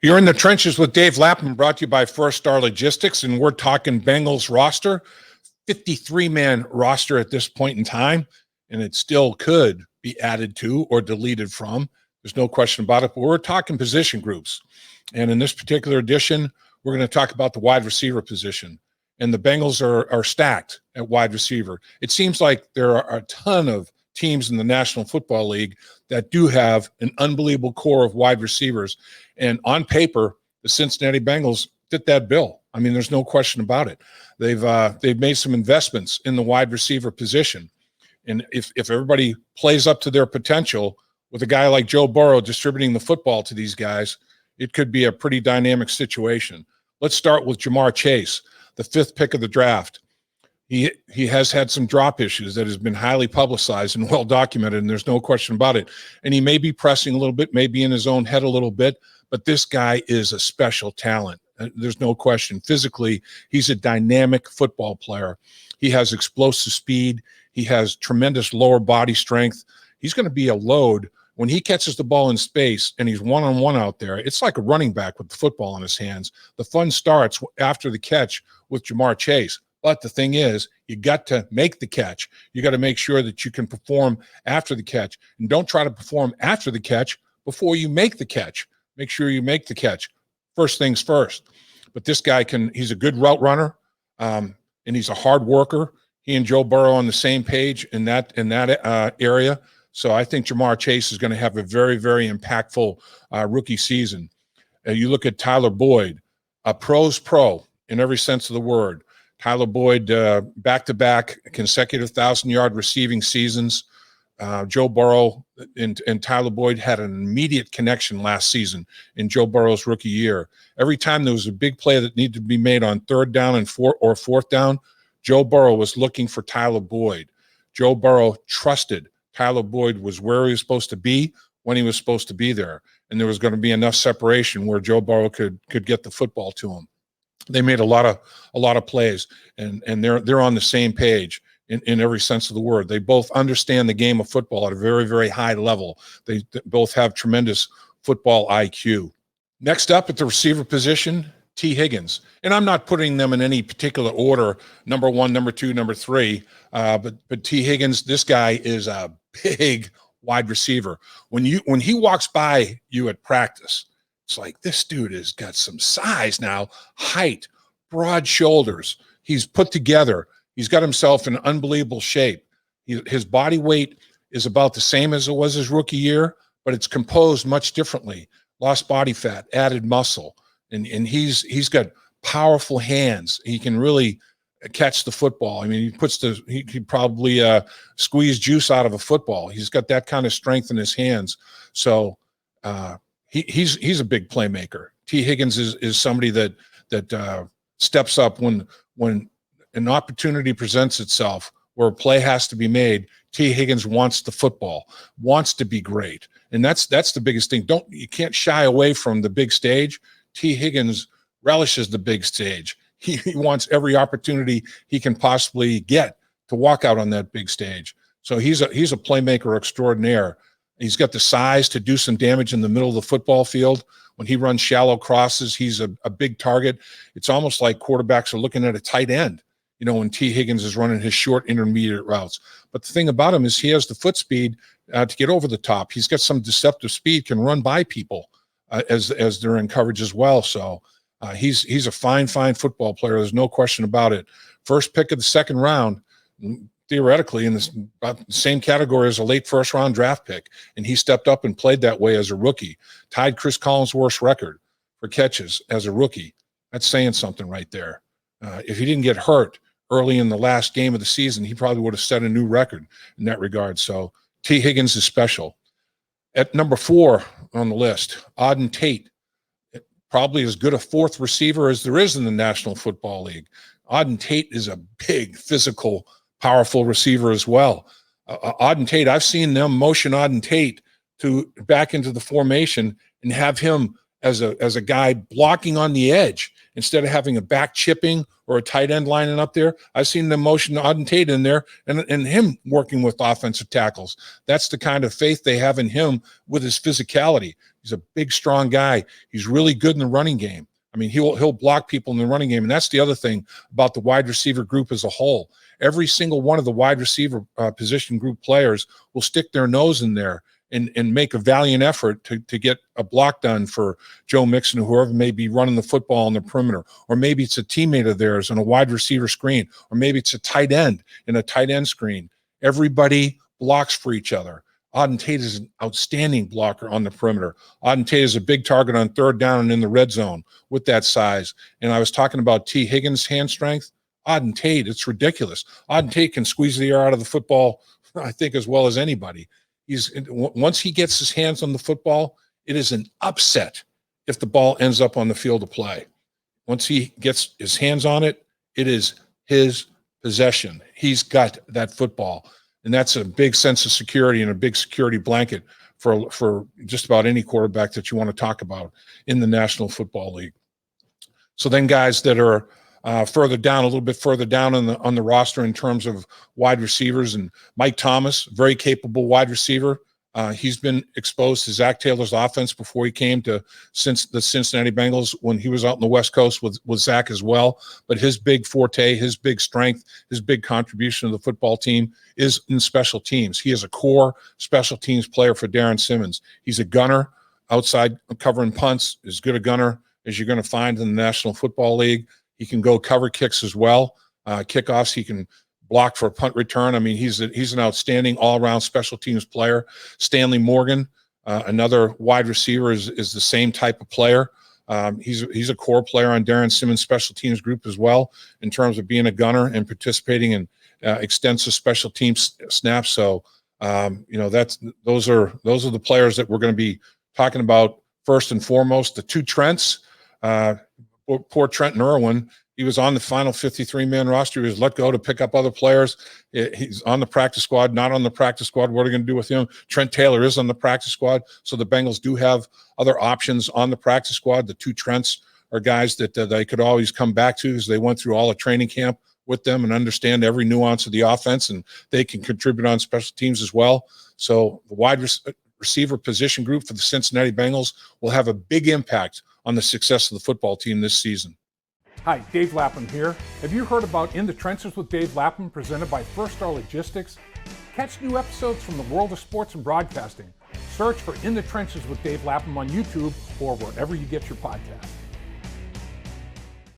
You're in the trenches with Dave Lapham, brought to you by First Star Logistics, and we're talking Bengals roster, 53-man roster at this point in time, and it still could be added to or deleted from. There's no question about it, but we're talking position groups. And in this particular edition, we're going to talk about the wide receiver position. And the Bengals are stacked at wide receiver. It seems like there are a ton of teams in the National Football League that do have an unbelievable core of wide receivers. And on paper, the Cincinnati Bengals fit that bill. I mean, there's no question about it. They've made some investments in the wide receiver position. And if everybody plays up to their potential with a guy like Joe Burrow distributing the football to these guys, it could be a pretty dynamic situation. Let's start with Jamar Chase, the 5th pick of the draft. He has had some drop issues that has been highly publicized and well documented, and there's no question about it. And he may be pressing a little bit, maybe in his own head a little bit, but this guy is a special talent. There's no question. Physically, he's a dynamic football player. He has explosive speed. He has tremendous lower body strength. He's going to be a load. When he catches the ball in space and he's one-on-one out there, it's like a running back with the football in his hands. The fun starts after the catch with Jamar Chase. But the thing is, you got to make the catch. You got to make sure that you can perform after the catch. And don't try to perform after the catch before you make the catch. Make sure you make the catch. First things first. But this guy he's a good route runner, and he's a hard worker. He and Joe Burrow on the same page in that area. So I think Jamar Chase is going to have a very, very impactful rookie season. You look at Tyler Boyd, a pro's pro in every sense of the word. Tyler Boyd, back-to-back consecutive 1,000-yard receiving seasons. Joe Burrow and Tyler Boyd had an immediate connection last season in Joe Burrow's rookie year. Every time there was a big play that needed to be made on 3rd down and 4th down, Joe Burrow was looking for Tyler Boyd. Joe Burrow trusted Tyler Boyd was where he was supposed to be when he was supposed to be there, and there was going to be enough separation where Joe Burrow could get the football to him. They made a lot of plays, and they're on the same page in every sense of the word. They both understand the game of football at a very, very high level. They both have tremendous football IQ. Next up at the receiver position, T. Higgins. And I'm not putting them in any particular order, number 1, number 2, number 3. But T. Higgins, this guy is a big wide receiver. When he walks by you at practice, it's like, this dude has got some size now, height, broad shoulders. He's put together. He's got himself in unbelievable shape. His body weight is about the same as it was his rookie year, but it's composed much differently. Lost body fat, added muscle, and he's got powerful hands. He can really catch the football. I mean, he could probably squeeze juice out of a football. He's got that kind of strength in his hands. So he's a big playmaker. T. Higgins is somebody that steps up when an opportunity presents itself where a play has to be made. T. Higgins wants the football, wants to be great, and that's the biggest thing. You can't shy away from the big stage. T. Higgins relishes the big stage. He wants every opportunity he can possibly get to walk out on that big stage. So he's a playmaker extraordinaire. He's got the size to do some damage in the middle of the football field. When he runs shallow crosses, he's a big target. It's almost like quarterbacks are looking at a tight end, when T. Higgins is running his short intermediate routes. But the thing about him is he has the foot speed to get over the top. He's got some deceptive speed, can run by people as they're in coverage as well. So he's a fine football player. There's no question about it. First pick of the 2nd round, theoretically in about the same category as a late 1st round draft pick, and he stepped up and played that way as a rookie. Tied Chris Collinsworth's record for catches as a rookie. That's saying something right there. If he didn't get hurt early in the last game of the season, he probably would have set a new record in that regard. So T. Higgins is special. At number 4 on the list, Auden Tate, probably as good a 4th receiver as there is in the National Football League. Auden Tate is a big, physical, powerful receiver as well. Auden Tate, I've seen them motion Auden Tate back into the formation and have him as a guy blocking on the edge instead of having a back chipping or a tight end lining up there, I've seen them motion Auden Tate in there and him working with offensive tackles. That's the kind of faith they have in him with his physicality. He's a big, strong guy. He's really good in the running game. I mean, he'll block people in the running game. And that's the other thing about the wide receiver group as a whole. Every single one of the wide receiver position group players will stick their nose in there and make a valiant effort to get a block done for Joe Mixon or whoever may be running the football on the perimeter. Or maybe it's a teammate of theirs on a wide receiver screen. Or maybe it's a tight end in a tight end screen. Everybody blocks for each other. Auden Tate is an outstanding blocker on the perimeter. Auden Tate is a big target on third down and in the red zone with that size. And I was talking about T. Higgins' hand strength. Auden Tate, it's ridiculous. Auden Tate can squeeze the air out of the football, I think, as well as anybody. Once he gets his hands on the football, it is an upset if the ball ends up on the field of play. Once he gets his hands on it, it is his possession. He's got that football. And that's a big sense of security and a big security blanket for just about any quarterback that you want to talk about in the National Football League. So then guys that are further down, a little bit further down on the roster in terms of wide receivers, and Mike Thomas, very capable wide receiver. He's been exposed to Zach Taylor's offense before he came to the Cincinnati Bengals when he was out on the West Coast with Zach as well. But his big forte, his big strength, his big contribution to the football team is in special teams. He is a core special teams player for Darren Simmons. He's a gunner outside covering punts, as good a gunner as you're going to find in the National Football League. He can go cover kicks as well. Kickoffs, he can block for a punt return. I mean, he's an outstanding all-around special teams player. Stanley Morgan, another wide receiver, is the same type of player. He's a core player on Darren Simmons' special teams group as well in terms of being a gunner and participating in extensive special teams snaps. So, those are the players that we're going to be talking about first and foremost. The two Trents, poor Trenton Irwin. He was on the final 53-man roster. He was let go to pick up other players. He's on the practice squad, not on the practice squad. What are they going to do with him? Trent Taylor is on the practice squad, so the Bengals do have other options on the practice squad. The two Trents are guys that they could always come back to because they went through all the training camp with them and understand every nuance of the offense, and they can contribute on special teams as well. So the wide receiver position group for the Cincinnati Bengals will have a big impact on the success of the football team this season. Hi, Dave Lapham here. Have you heard about In the Trenches with Dave Lapham, presented by First Star Logistics? Catch new episodes from the world of sports and broadcasting. Search for In the Trenches with Dave Lapham on YouTube or wherever you get your podcasts.